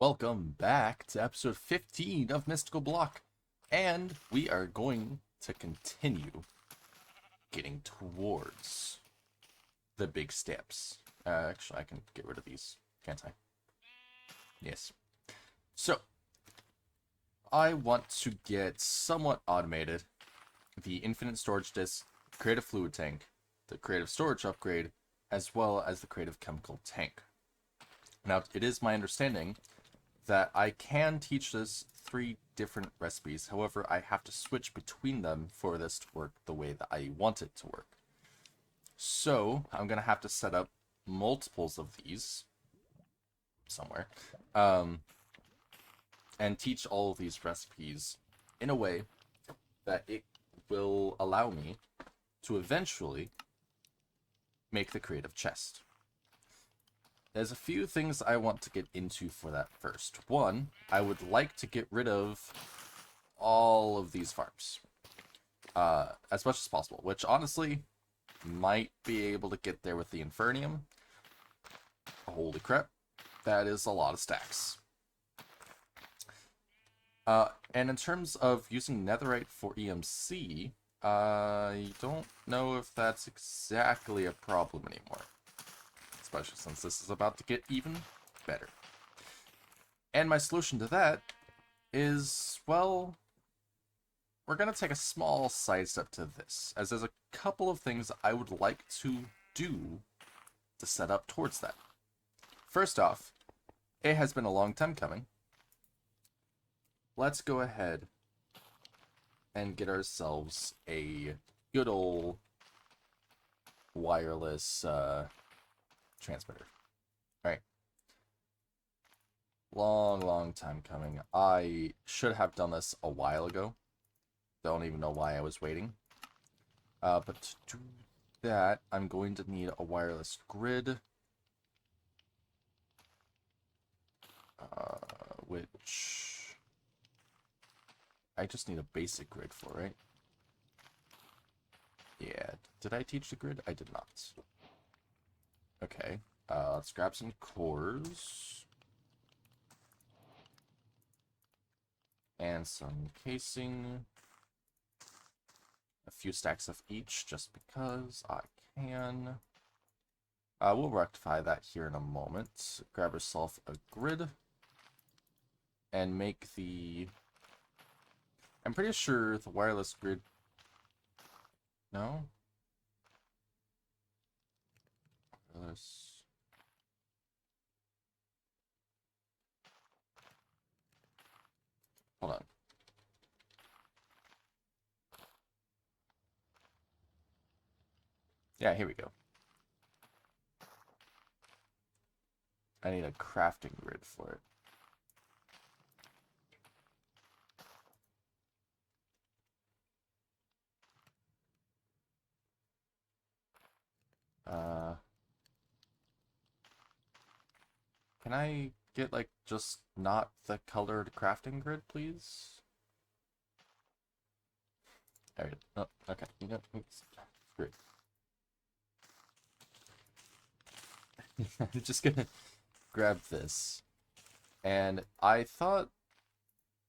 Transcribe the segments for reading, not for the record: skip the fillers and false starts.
Welcome back to episode 15 of Mystical Block, and we are going to continue getting towards the big steps. Actually, I can get rid of these, can't I? Yes. So, I want to get somewhat automated the infinite storage disk, creative fluid tank, the creative storage upgrade, as well as the creative chemical tank. Now, it is my understanding that I can teach this 3 different recipes. However, I have to switch between them for this to work the way that I want it to work. So, I'm going to have to set up multiples of these somewhere and teach all of these recipes in a way that it will allow me to eventually make the creative chest. There's a few things I want to get into for that first. One, I would like to get rid of all of these farms. As much as possible, which honestly might be able to get there with the Infernium. Holy crap, that is a lot of stacks. And in terms of using netherite for EMC, I don't know if that's exactly a problem anymore. Especially since this is about to get even better. And my solution to that is, well, we're going to take a small sidestep to this, as there's a couple of things I would like to do to set up towards that. First off, it has been a long time coming. Let's go ahead and get ourselves a good old wireless transmitter. Alright. Long time coming. I should have done this a while ago. Don't even know why I was waiting. But to do that, I'm going to need a wireless grid. Which I just need a basic grid for, right? Yeah. Did I teach the grid? I did not. Okay. Let's grab some cores. And some casing. A few stacks of each, just because I can. We'll rectify that here in a moment. Grab yourself a grid. And make the... I'm pretty sure the wireless grid... No? Wireless... Hold on. Yeah, here we go. I need a crafting grid for it. Can I get, like, just not the colored crafting grid, please? Alright. Oh, okay. You know, oops. Great. I'm just gonna grab this. And I thought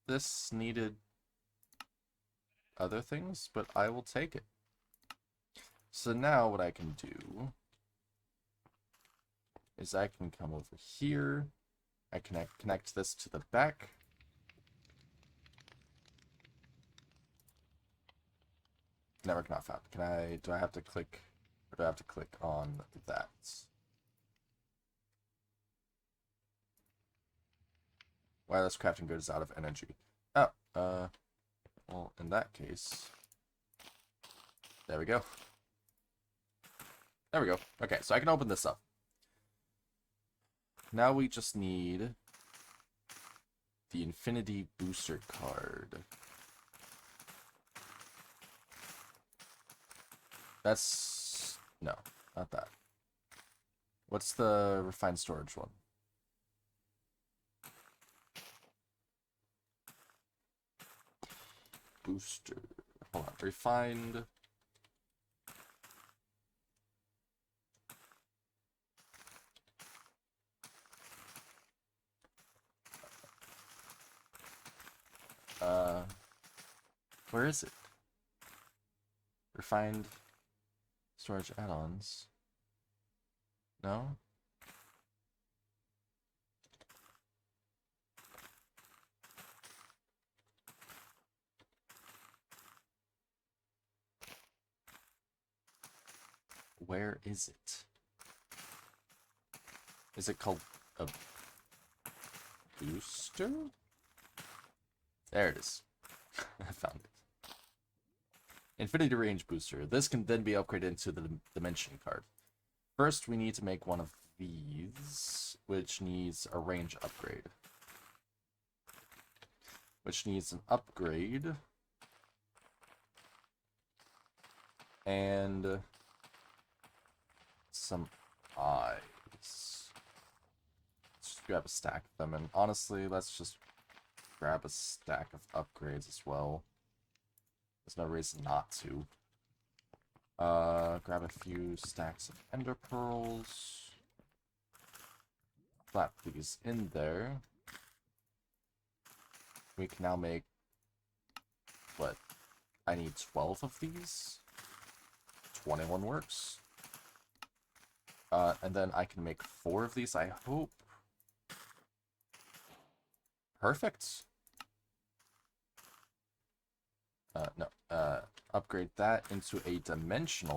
this needed other things, but I will take it. So now what I can do is I can come over here. I connect this to the back. Network not found. Do I have to click, or do I have to click on that? Wireless crafting grid is out of energy. Oh, well, in that case, there we go. There we go. Okay, so I can open this up. Now we just need the Infinity Booster card. That's... no, not that. What's the refined storage one? Booster. Hold on. Refined. Uh, where is it? Refined storage add-ons. No? Where is it? Is it called a booster? There it is. I found it. Infinity range booster. This can then be upgraded into the dimension card. First, we need to make one of these, which needs a range upgrade. Which needs an upgrade. And some eyes. Let's just grab a stack of them, and honestly, let's just grab a stack of upgrades as well. There's no reason not to. Grab a few stacks of ender pearls. Slap these in there. We can now make, what? I need 12 of these. 21 works. And then I can make 4 of these, I hope. Perfect. No. Upgrade that into a dimension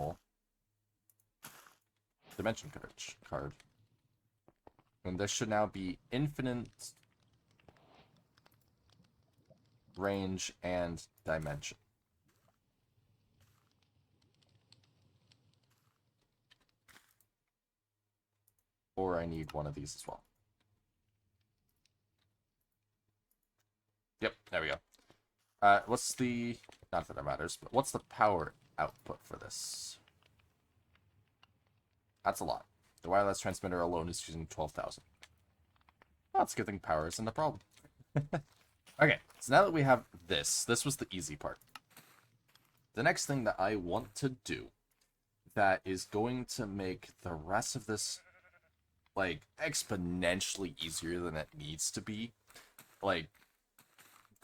card. And this should now be infinite range and dimension. Or I need one of these as well. Yep, there we go. What's the... Not that it matters, but what's the power output for this? That's a lot. The wireless transmitter alone is using 12,000. Well, that's a good thing power isn't a problem. Okay, so now that we have this was the easy part. The next thing that I want to do that is going to make the rest of this, like, exponentially easier than it needs to be. Like,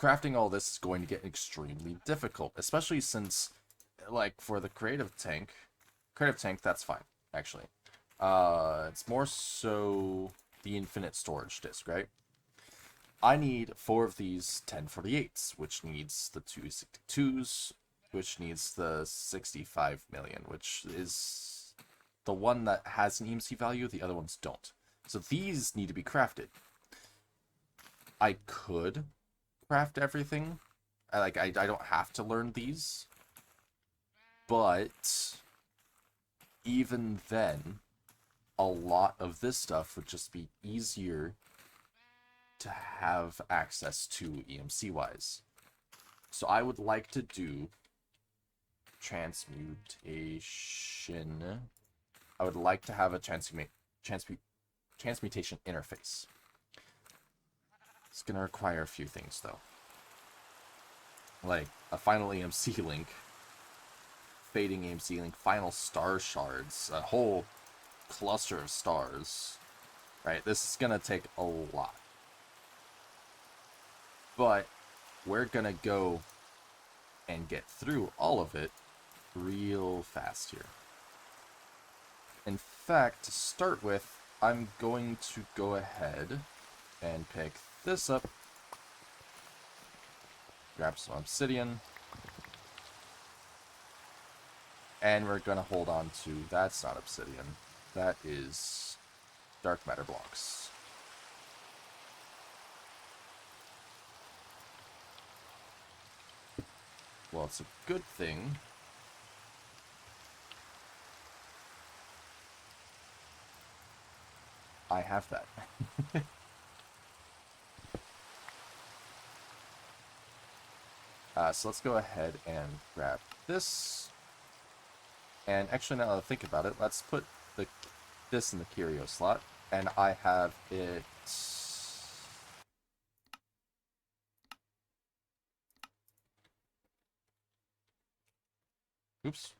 crafting all this is going to get extremely difficult, especially since, like, for the creative tank, that's fine, actually. It's more so the infinite storage disk, right? I need 4 of these 1048s, which needs the 262s, which needs the 65 million, which is the one that has an EMC value, the other ones don't. So these need to be crafted. I could craft everything. I don't have to learn these. But even then, a lot of this stuff would just be easier to have access to EMC-wise. So I would like to do transmutation. I would like to have a transmutation interface. It's going to require a few things, though. Like a final EMC link, fading EMC link, final star shards, a whole cluster of stars. Right, this is going to take a lot. But we're going to go and get through all of it real fast here. In fact, to start with, I'm going to go ahead and pick this up, grab some obsidian, and we're going to hold on to, that's not obsidian, that is dark matter blocks. Well, it's a good thing I have that. So let's go ahead and grab this. And actually, now that I think about it, let's put this in the curio slot. And I have it... Oops.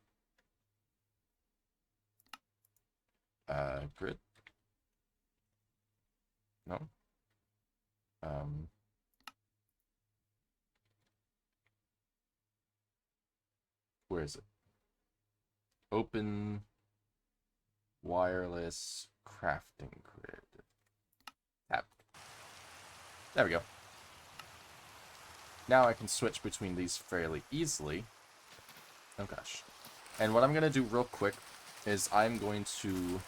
Grid. No. Where is it? Open wireless crafting grid. Tab. There we go. Now I can switch between these fairly easily. Oh gosh. And what I'm going to do real quick is I'm going to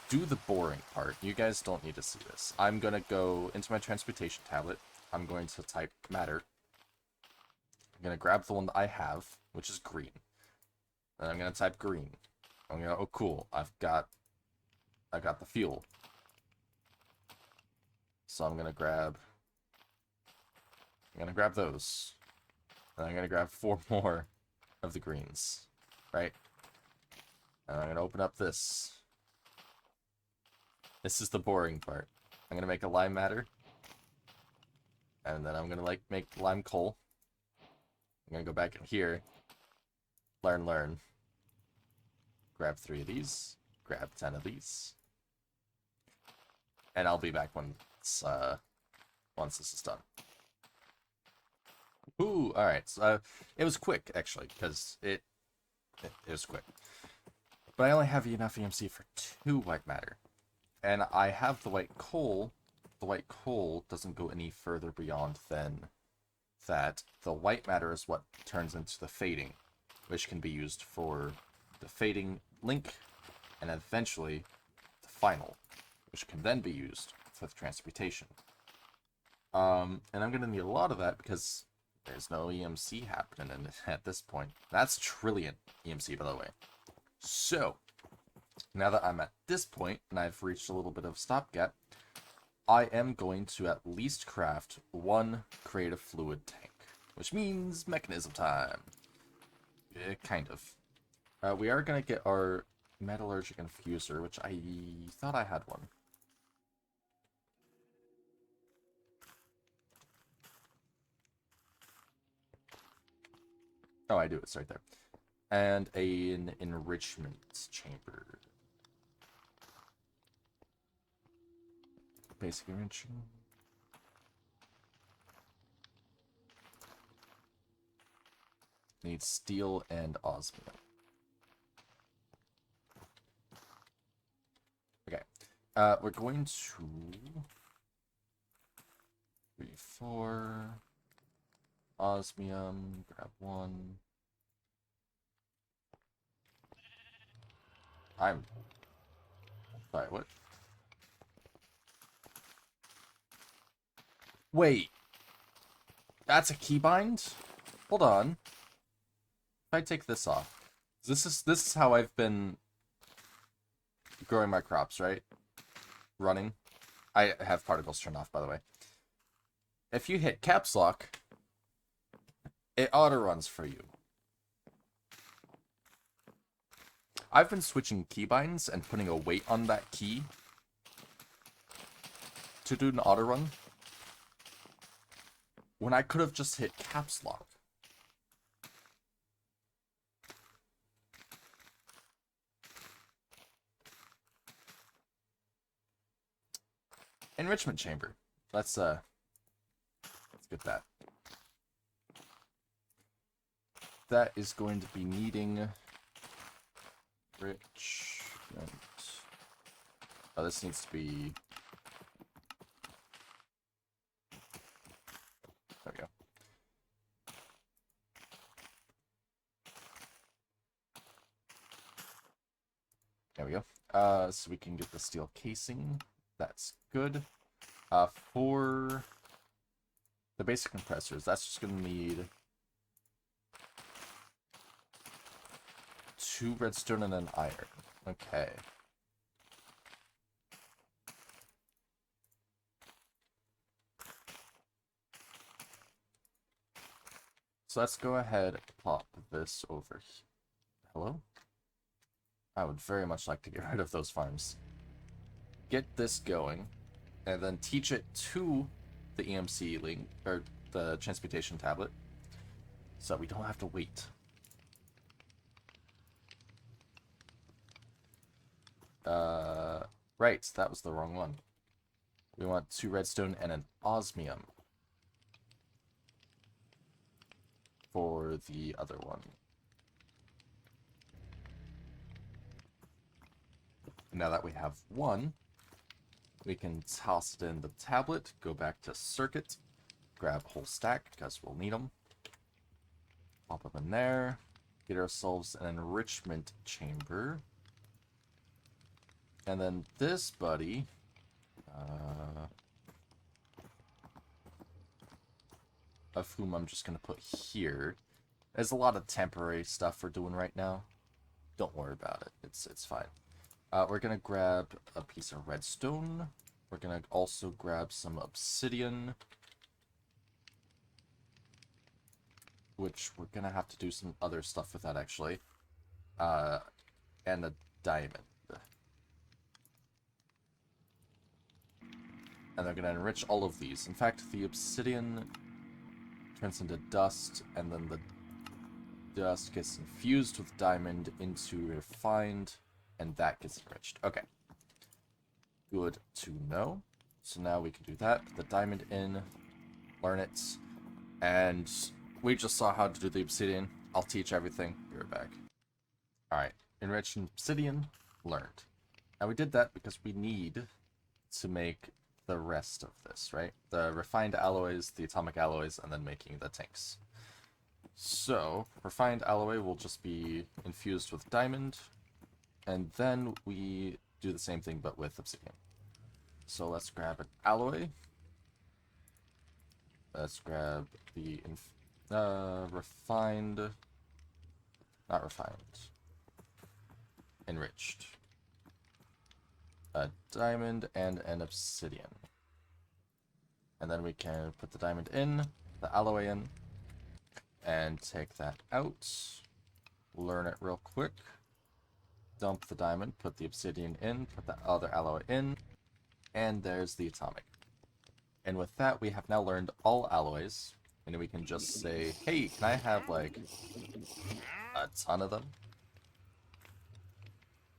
do the boring part. You guys don't need to see this. I'm going to go into my transportation tablet. I'm going to type matter. I'm going to grab the one that I have, which is green. Then I'm going to type green. I'm going to, oh cool, I've got the fuel. So I'm going to grab those. And I'm going to grab 4 more of the greens. Right? And I'm going to open up this. This is the boring part. I'm going to make a lime matter. And then I'm going to make lime coal. I'm going to go back in here. Learn. Grab 3 of these. Grab 10 of these. And I'll be back once this is done. Ooh, alright. So, it was quick, actually, because it was quick. But I only have enough EMC for 2 white matter. And I have the white coal. The white coal doesn't go any further beyond than that. The white matter is what turns into the fading, which can be used for the fading link, and eventually the final, which can then be used for the transportation. And I'm going to need a lot of that because there's no EMC happening at this point. That's trillion EMC, by the way. So, now that I'm at this point, and I've reached a little bit of stopgap, I am going to at least craft 1 creative fluid tank, which means mechanism time. Kind of. We are going to get our metallurgic infuser, which I thought I had one. Oh, I do. It's right there. And an enrichment chamber. Basic enrichment. Need steel and osmium. Okay. We're going to 3, 4 osmium. Grab 1. I'm sorry, what? Wait. That's a keybind? Hold on. If I take this off. This is how I've been growing my crops, right? Running. I have particles turned off, by the way. If you hit caps lock, it auto runs for you. I've been switching keybinds and putting a weight on that key to do an auto run when I could have just hit caps lock. Enrichment chamber. Let's get that. That is going to be needing rich. Oh, this needs to be. There we go. There we go. So we can get the steel casing. That's good. For the basic compressors, that's just going to need 2 redstone and an iron. Okay. So let's go ahead and plop this over here. Hello? I would very much like to get rid of those farms. Get this going, and then teach it to the EMC link, or the transportation tablet, so we don't have to wait. Right, that was the wrong one. We want 2 redstone and an osmium for the other one. Now that we have one, we can toss it in the tablet, go back to circuit, grab a whole stack, because we'll need them. Pop them in there, get ourselves an enrichment chamber. And then this buddy, of whom I'm just going to put here. There's a lot of temporary stuff we're doing right now. Don't worry about it. It's fine. We're going to grab a piece of redstone. We're going to also grab some obsidian, which we're going to have to do some other stuff with that, actually. And a diamond. And they're going to enrich all of these. In fact, the obsidian turns into dust, and then the dust gets infused with diamond into refined, and that gets enriched. Okay. Good to know. So now we can do that. Put the diamond in, learn it, and we just saw how to do the obsidian. I'll teach everything. Be right back. Alright. Enriched obsidian, learned. Now we did that because we need to make the rest of this, right? The refined alloys, the atomic alloys, and then making the tanks. So, refined alloy will just be infused with diamond, and then we do the same thing but with obsidian. So let's grab an alloy. Let's grab the refined, not refined, enriched. A diamond and an obsidian. And then we can put the diamond in, the alloy in, and take that out. Learn it real quick. Dump the diamond, put the obsidian in, put the other alloy in, and there's the atomic. And with that, we have now learned all alloys, and we can just say, hey, can I have, like, a ton of them?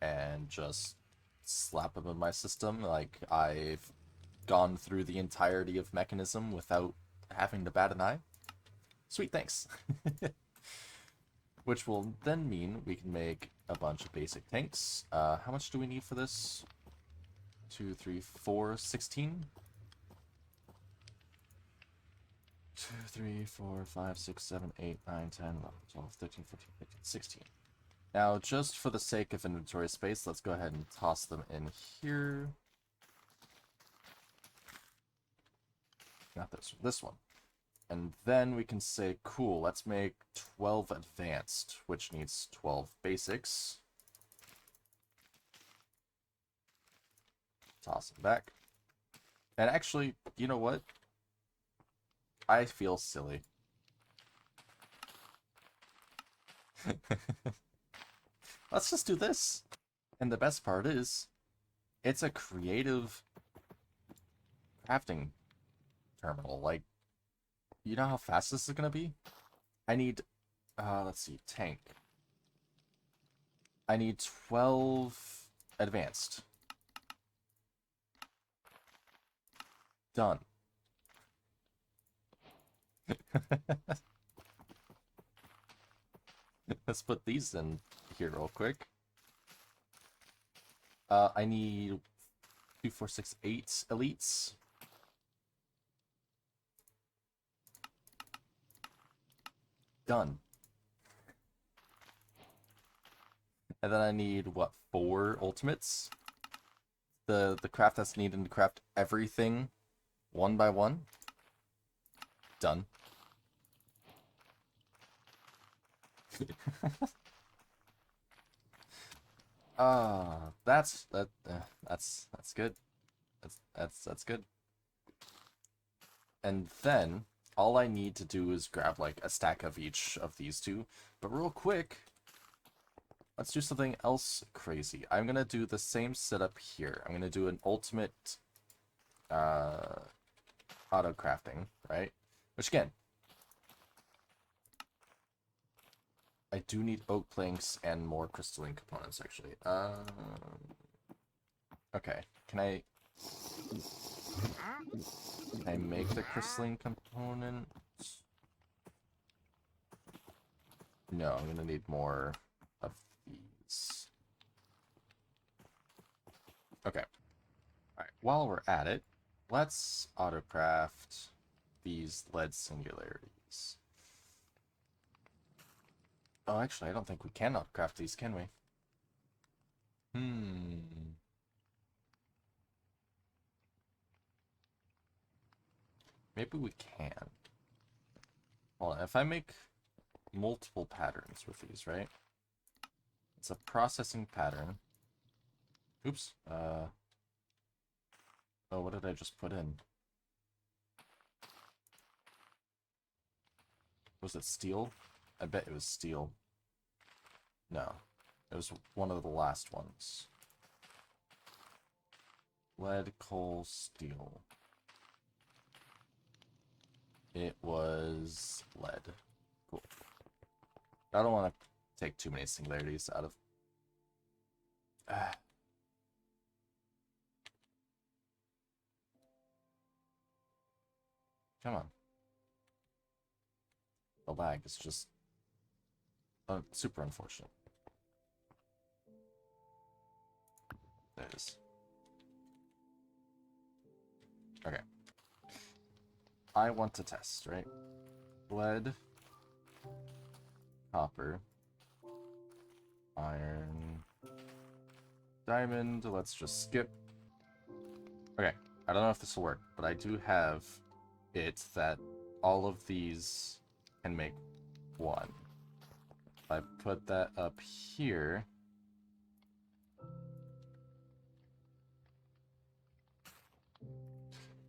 And just slap them in my system, like I've gone through the entirety of Mechanism without having to bat an eye. Sweet, thanks. Which will then mean we can make a bunch of basic tanks. How much do we need for this? 2, 3, 4, 16? 2, 3, 4, 5, 6, 7, 8, 9, 10, 11, 12, 13, 14, 15, 16. Now, just for the sake of inventory space, let's go ahead and toss them in here. Not this one. And then we can say, cool, let's make 12 advanced, which needs 12 basics. Toss them back. And actually, you know what? I feel silly. Let's just do this. And the best part is, it's a creative crafting terminal. Like, you know how fast this is gonna be? I need, let's see, tank. I need 12 advanced. Done. Let's put these in here real quick. I need 2, 4, 6, 8 elites. Done. And then I need, what, 4 ultimates? The craft that's needed to craft everything one by one. Done. That's good. That's good. And then all I need to do is grab like a stack of each of these two. But real quick, let's do something else crazy. I'm gonna do the same setup here. I'm gonna do an ultimate auto crafting, right? Which again, I do need oak planks and more crystalline components, actually. Okay, can I make the crystalline component? No, I'm gonna need more of these. Okay. Alright, while we're at it, let's autocraft these lead singularities. Oh, actually, I don't think we can autocraft these, can we? Maybe we can. Hold on, if I make multiple patterns with these, right? It's a processing pattern. Oops. Oh, what did I just put in? Was it steel? I bet it was steel. No. It was one of the last ones. Lead, coal, steel. It was lead. Cool. I don't want to take too many singularities out of... Come on. The lag is just super unfortunate. There it is. Okay. I want to test, right? Lead, copper, iron, diamond. Let's just skip. Okay. I don't know if this will work, but I do have it that all of these can make one. If I put that up here,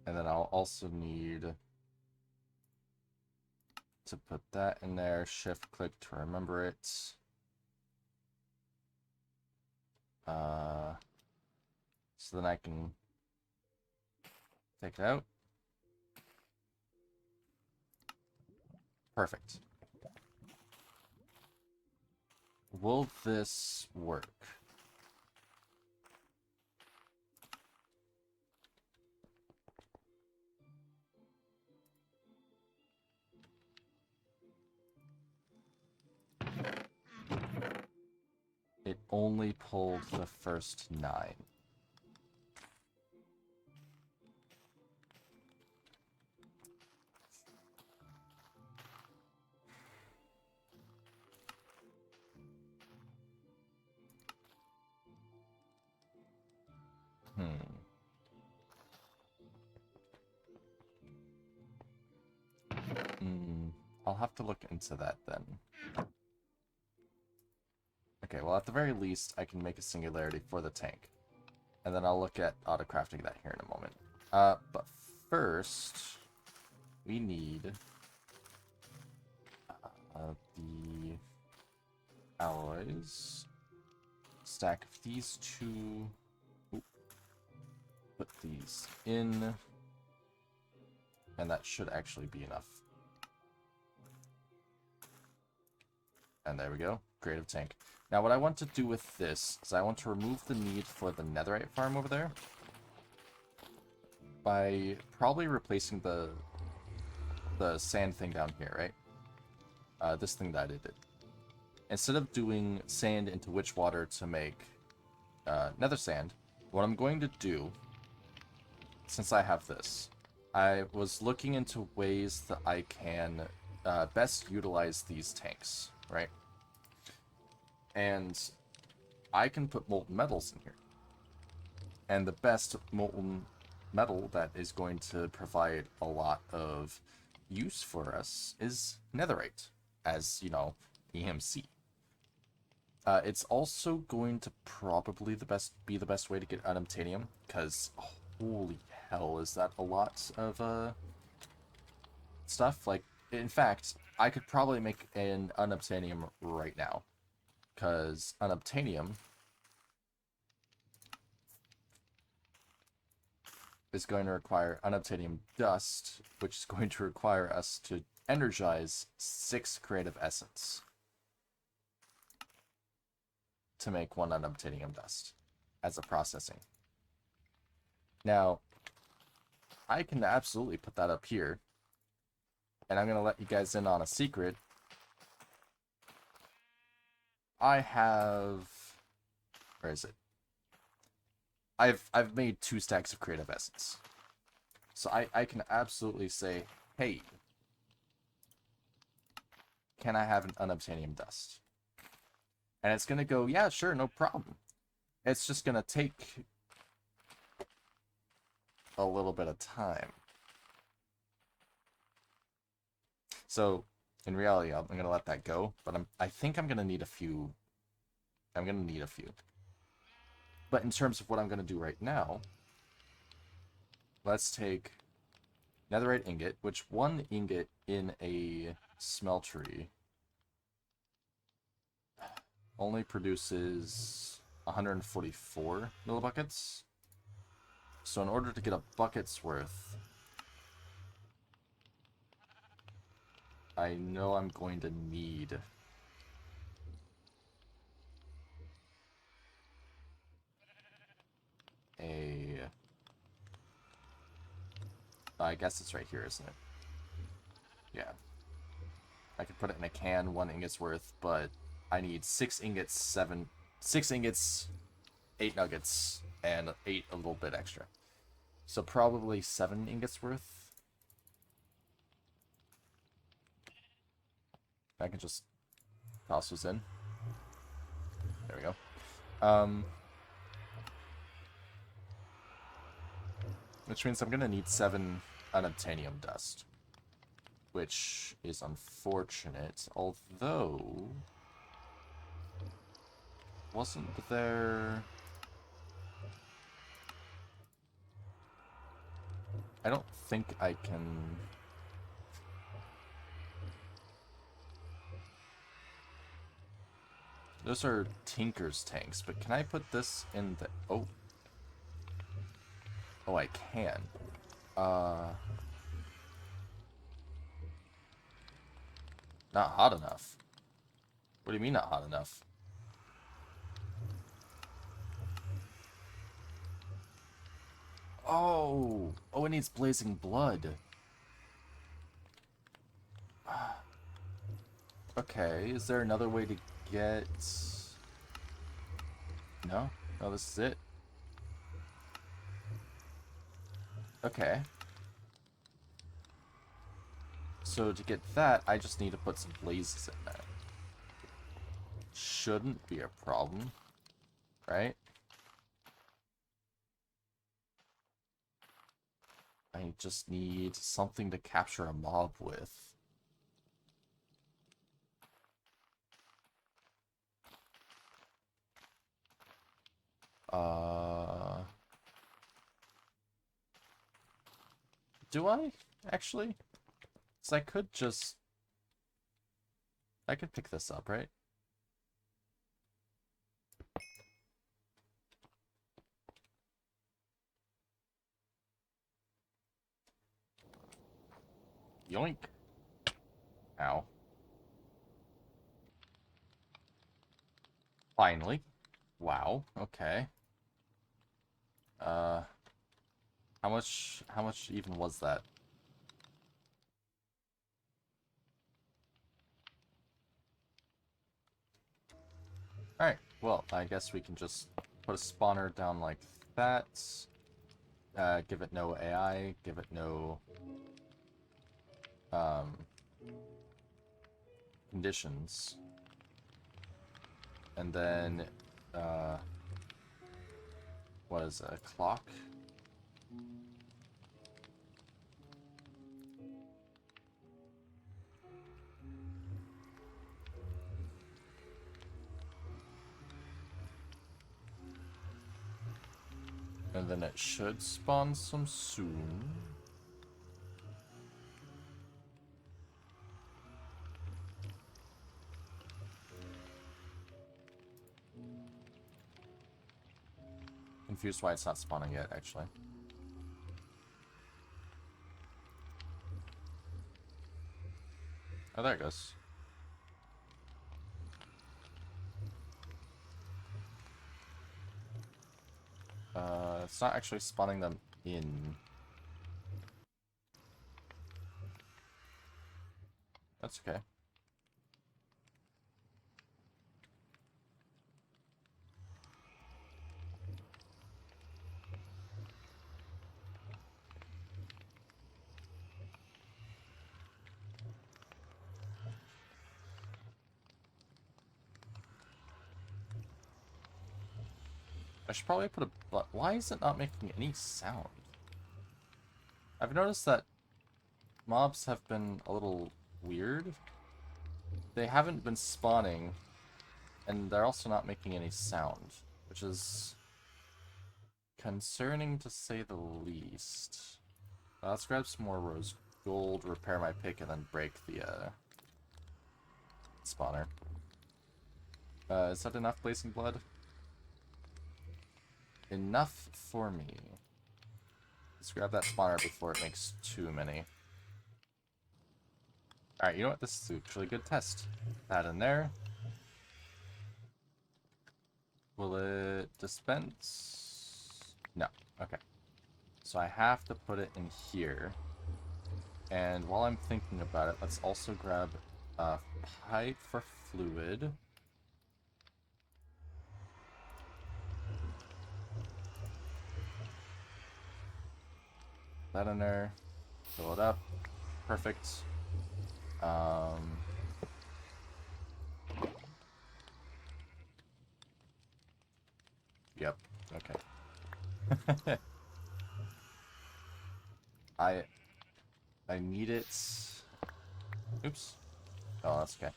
and then I'll also need to put that in there, shift click to remember it. So then I can take it out. Perfect. Will this work? It only pulled the first 9. I'll have to look into that then. Okay, well, at the very least, I can make a singularity for the tank. And then I'll look at auto-crafting that here in a moment. But first, we need the alloys. Stack of these two. Oop. Put these in. And that should actually be enough. And there we go. Creative tank. Now what I want to do with this is I want to remove the need for the netherite farm over there. By probably replacing the sand thing down here, right? This thing that I did. Instead of doing sand into witch water to make nether sand, what I'm going to do, since I have this, I was looking into ways that I can best utilize these tanks, right? And I can put molten metals in here. And the best molten metal that is going to provide a lot of use for us is netherite, as, you know, EMC. It's also going to probably be the best way to get unobtainium, because holy hell, is that a lot of stuff? Like, in fact, I could probably make an unobtainium right now, because unobtainium is going to require unobtainium dust, which is going to require us to energize 6 creative essence to make 1 unobtainium dust as a processing. Now, I can absolutely put that up here, and I'm going to let you guys in on a secret. I have... Where is it? I've made 2 stacks of creative essence. So I can absolutely say, hey, can I have an unobtainium dust? And it's gonna go, yeah, sure, no problem. It's just gonna take a little bit of time. So in reality, I'm gonna let that go, but I think I'm gonna need a few. I'm gonna need a few. But in terms of what I'm gonna do right now, let's take netherite ingot, which 1 ingot in a smeltery only produces 144 millibuckets. So in order to get a bucket's worth, I know I'm going to need a... I guess it's right here, isn't it? Yeah. I could put it in a can, 1 ingot's worth, but I need 6 ingots, 6 ingots, 8 nuggets, and 8 a little bit extra. So probably 7 ingots worth. I can just toss those in. There we go. Which means I'm gonna need 7 unobtainium dust. Which is unfortunate, although... Wasn't there... I don't think I can... Those are Tinker's tanks, but can I put this in the... Oh. Oh, I can. Not hot enough. What do you mean not hot enough? Oh! Oh, it needs blazing blood. Okay, is there another way to get... No? No, this is it. Okay. So to get that, I just need to put some blazes in there. Shouldn't be a problem, right? I just need something to capture a mob with. Do I? Actually? So I could just... I could pick this up, right? Yoink. Ow. Finally. Wow, okay. How much even was that? Alright, well, I guess we can just put a spawner down like that. Give it no AI, give it no conditions. And then what is a clock? And then it should spawn some soon. Confused why it's not spawning yet, actually. Oh, there it goes. It's not actually spawning them in. That's okay. I should probably put a... But why is it not making any sound? I've noticed that mobs have been a little weird. They haven't been spawning, and they're also not making any sound, which is concerning to say the least. Let's grab some more rose gold, repair my pick, and then break the spawner. Is that enough blazing blood? Enough for me. Let's grab that spawner before it makes too many. Alright, you know what? This is actually a good test. That in there. Will it dispense? No. Okay. So I have to put it in here. And while I'm thinking about it, let's also grab a pipe for fluid. That in there. Fill it up. Perfect. Yep. Okay. I need it. Oops. Oh, that's okay.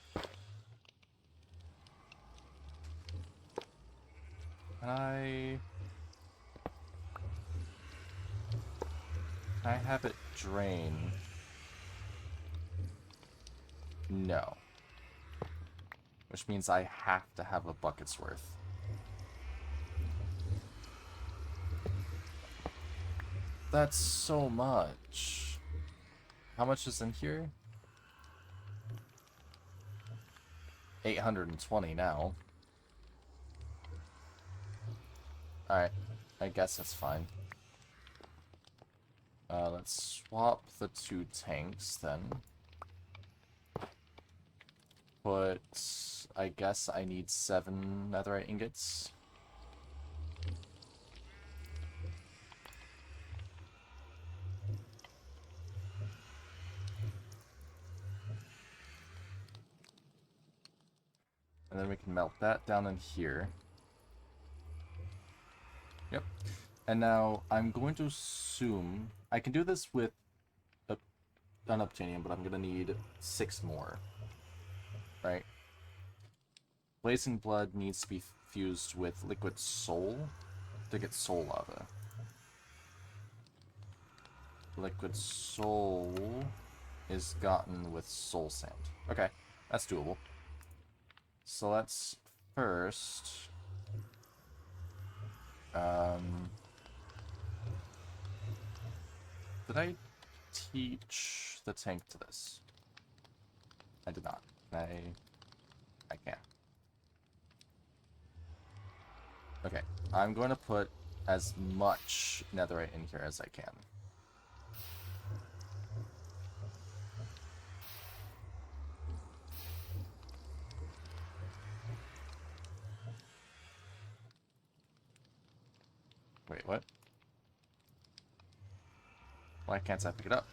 Can I have it drain? No. Which means I have to have a bucket's worth. That's so much. How much is in here? 820 now. Alright. I guess that's fine. Let's swap the 2 tanks then. But I guess I need 7 netherite ingots. And then we can melt that down in here. Yep. And now I'm going to assume I can do this with unobtainium, but I'm going to need 6 more. Right? Blazing blood needs to be fused with liquid soul to get soul lava. Liquid soul is gotten with soul sand. Okay, that's doable. So let's first... did I teach the tank to this? I did not. I can't. Okay, I'm going to put as much netherite in here as I can. Wait, what? Why can't I pick it up?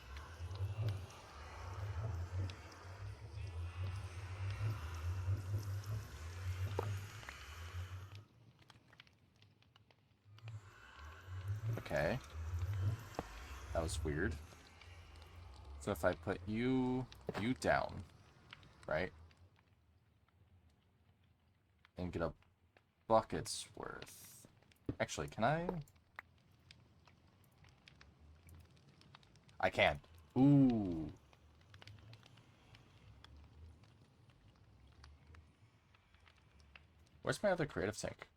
Okay. That was weird. So if I put you down, right? And get a bucket's worth. Actually, can I? I can. Ooh. Where's my other creative tank?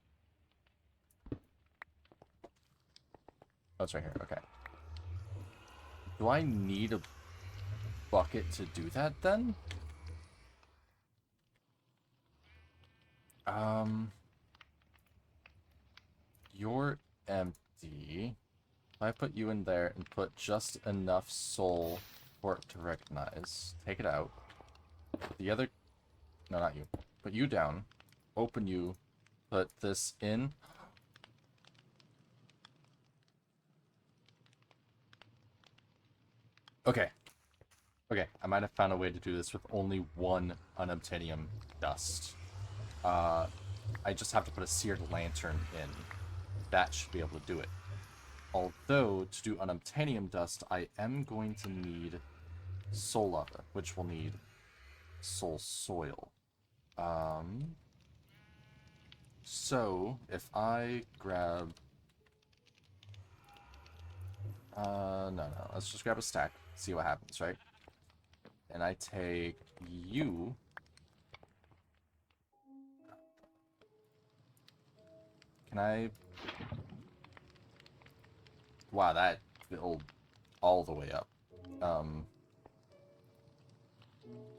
Oh, it's right here. Okay. Do I need a bucket to do that then? You're empty. If I put you in there and put just enough soul for it to recognize, take it out. Put the other... No, not you. Put you down. Open you. Put this in. Okay. Okay, I might have found a way to do this with only 1 unobtainium dust. I just have to put a seared lantern in. that should be able to do it. Although, to do unobtainium dust, I am going to need soul lava, which will need soul soil. So, if I grab... no, let's just grab a stack, see what happens, right? And I take you... Can I... Wow, that filled all the way up.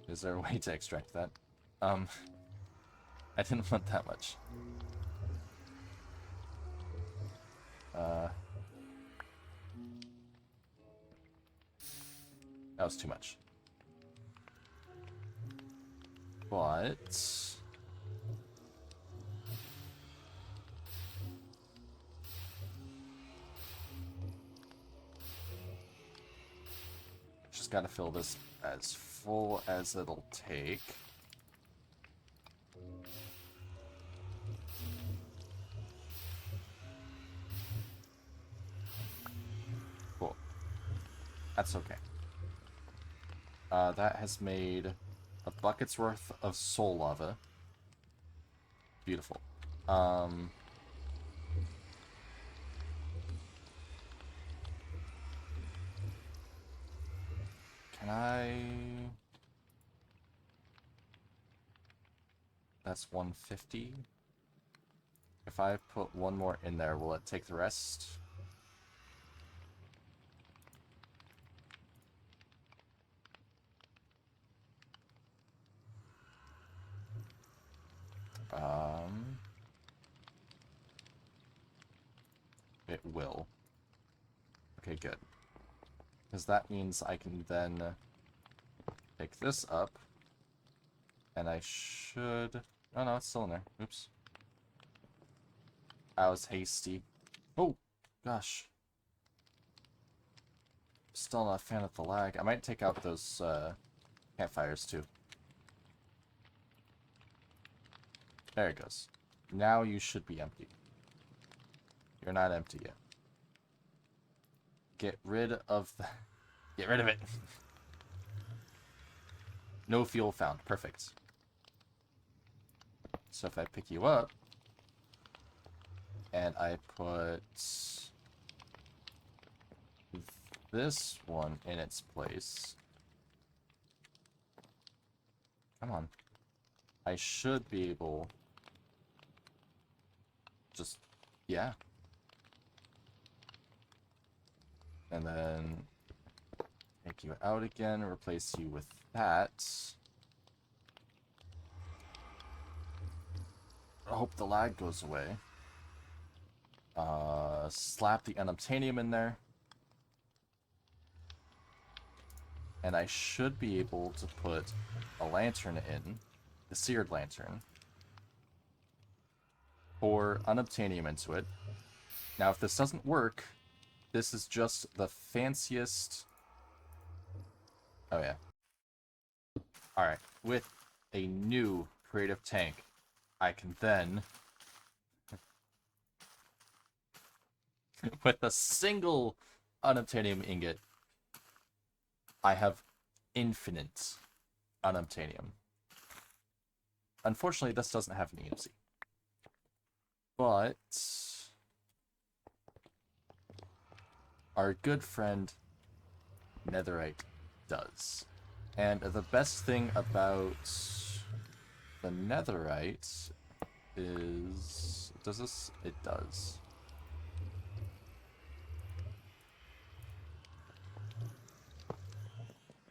Is there a way to extract that? I didn't want that much. That was too much. But... just gotta fill this as full as it'll take. Cool. That's okay. That has made a bucket's worth of soul lava. Beautiful. Can I... That's 150. If I put one more in there, will it take the rest? It will. Okay, good. Because that means I can then pick this up, and I should... Oh no, it's still in there. Oops. I was hasty. Oh, gosh. Still not a fan of the lag. I might take out those campfires too. There it goes. Now you should be empty. You're not empty yet. Get rid of the... Get rid of it! No fuel found. Perfect. So if I pick you up, and I put this one in its place... Come on. I should be able... Just... Yeah. And then take you out again, replace you with that. I hope the lag goes away. Slap the unobtainium in there. And I should be able to put a lantern in, the seared lantern. Pour unobtainium into it. Now if this doesn't work, this is just the fanciest... Oh yeah. Alright, with a new creative tank, I can then... with a single unobtainium ingot, I have infinite unobtainium. Unfortunately, this doesn't have an EMC. But... our good friend Netherite does. And the best thing about the Netherite is... Does this? It does.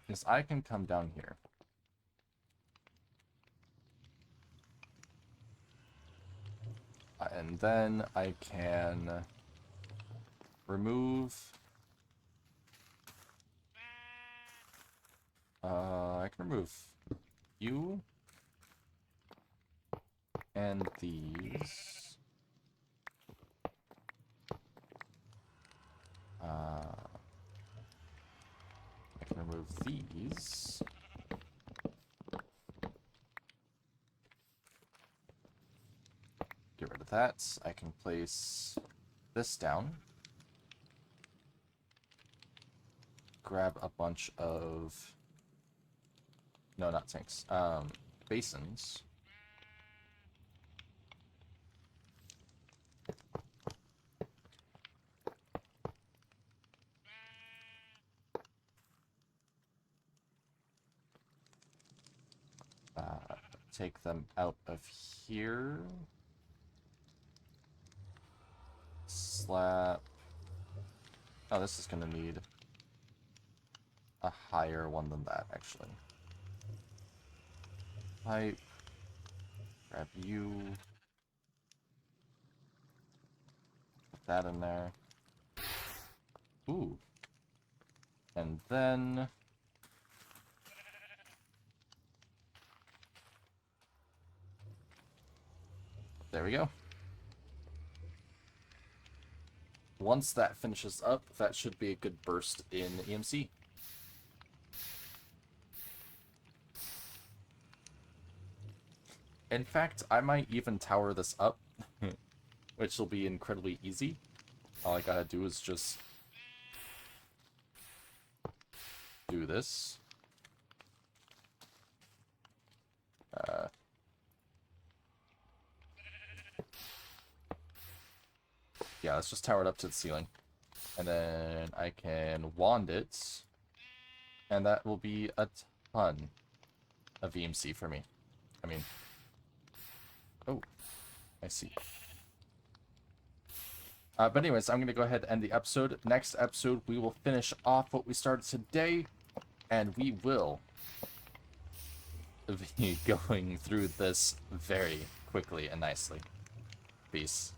Because I can come down here. And then I can remove... I can remove you and these. I can remove these. Get rid of that. I can place this down. Grab a bunch of... No, not tanks. Basins. Take them out of here. Slap. Oh, this is gonna need a higher one than that, actually. Pipe. Grab you. Put that in there. Ooh. And then... There we go. Once that finishes up, that should be a good burst in EMC. In fact, I might even tower this up, which will be incredibly easy. All I gotta do is just do this. Yeah, let's just tower it up to the ceiling. And then I can wand it. And that will be a ton of EMC for me. I mean... Oh, I see. But anyways, I'm going to go ahead and end the episode. Next episode, we will finish off what we started today. And we will be going through this very quickly and nicely. Peace.